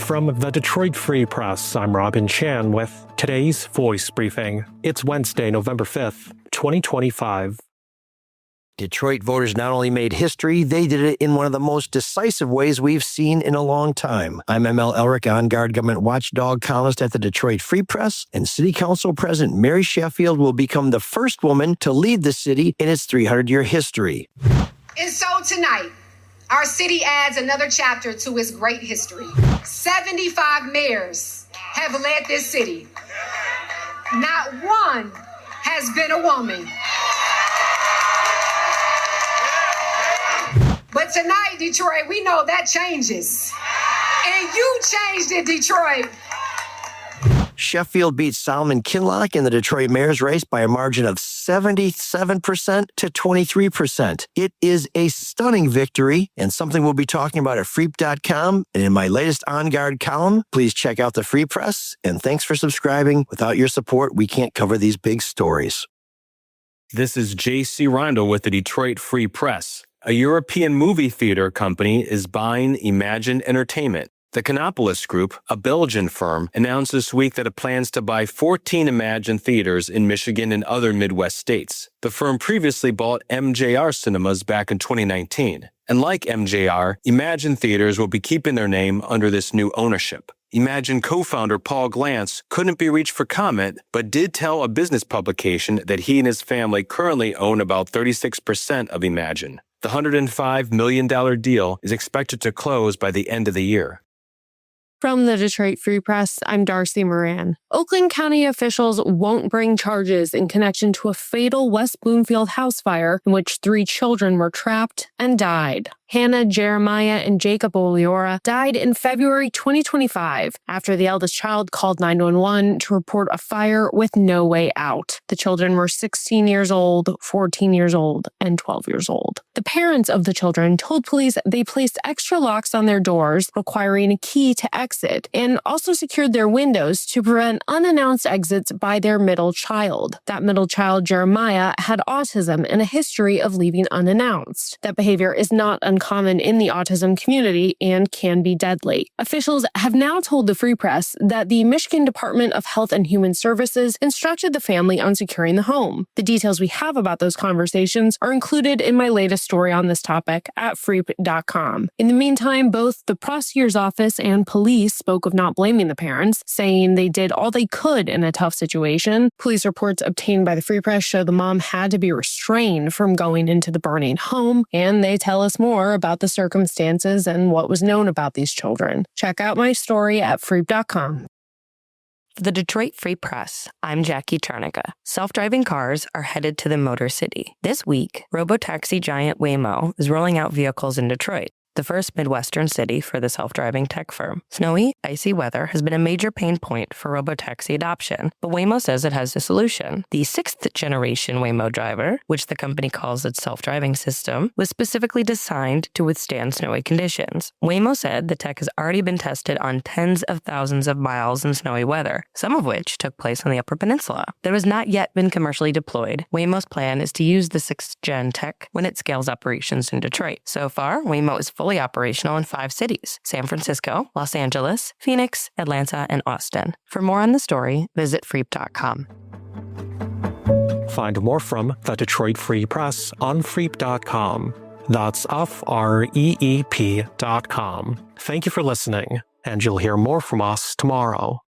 From the Detroit Free Press, I'm Robin Chan with today's Voice Briefing. It's Wednesday, November 5th, 2025. Detroit voters not only made history, they did it in one of the most decisive ways we've seen in a long time. I'm ML Elric, on-guard government watchdog columnist at the Detroit Free Press, and City Council President Mary Sheffield will become the first woman to lead the city in its 300-year history. And so tonight, our city adds another chapter to its great history. 75 mayors have led this city. Not one has been a woman. But tonight, Detroit, we know that changes. And you changed it, Detroit. Sheffield beat Solomon Kinloch in the Detroit mayor's race by a margin of 77% to 23%. It is a stunning victory and something we'll be talking about at freep.com and in my latest On Guard column. Please check out the Free Press, and thanks for subscribing. Without your support, we can't cover these big stories. This is J.C. Rondo with the Detroit Free Press. A European movie theater company is buying Imagine Entertainment. The Canopolis Group, a Belgian firm, announced this week that it plans to buy 14 Imagine theaters in Michigan and other Midwest states. The firm previously bought MJR Cinemas back in 2019. And like MJR, Imagine Theaters will be keeping their name under this new ownership. Imagine co-founder Paul Glantz couldn't be reached for comment, but did tell a business publication that he and his family currently own about 36% of Imagine. The $105 million deal is expected to close by the end of the year. From the Detroit Free Press, I'm Darcy Moran. Oakland County officials won't bring charges in connection to a fatal West Bloomfield house fire in which 3 children were trapped and died. Hannah, Jeremiah, and Jacob Oliora died in February 2025 after the eldest child called 911 to report a fire with no way out. The children were 16 years old, 14 years old, and 12 years old. The parents of the children told police they placed extra locks on their doors, requiring a key to exit, and also secured their windows to prevent unannounced exits by their middle child. That middle child, Jeremiah, had autism and a history of leaving unannounced. That behavior is not uncommon in the autism community and can be deadly. Officials have now told the Free Press that the Michigan Department of Health and Human Services instructed the family on securing the home. The details we have about those conversations are included in my latest story on this topic at freep.com. In the meantime, both the prosecutor's office and police spoke of not blaming the parents, saying they did all they could in a tough situation. Police reports obtained by the Free Press show the mom had to be restrained from going into the burning home, and they tell us more about the circumstances and what was known about these children. Check out my story at freep.com. For the Detroit Free Press, I'm Jackie Charnica. Self-driving cars are headed to the Motor City. This week, robotaxi giant Waymo is rolling out vehicles in Detroit, the first Midwestern city for the self-driving tech firm. Snowy, icy weather has been a major pain point for robotaxi adoption, but Waymo says it has a solution. The 6th-generation Waymo driver, which the company calls its self-driving system, was specifically designed to withstand snowy conditions. Waymo said the tech has already been tested on tens of thousands of miles in snowy weather, some of which took place on the Upper Peninsula. That has not yet been commercially deployed. Waymo's plan is to use the 6th-gen tech when it scales operations in Detroit. So far, Waymo is fully operational in 5 cities: San Francisco, Los Angeles, Phoenix, Atlanta, and Austin. For more on the story, visit freep.com. Find more from the Detroit Free Press on freep.com. That's freep.com. Thank you for listening, and you'll hear more from us tomorrow.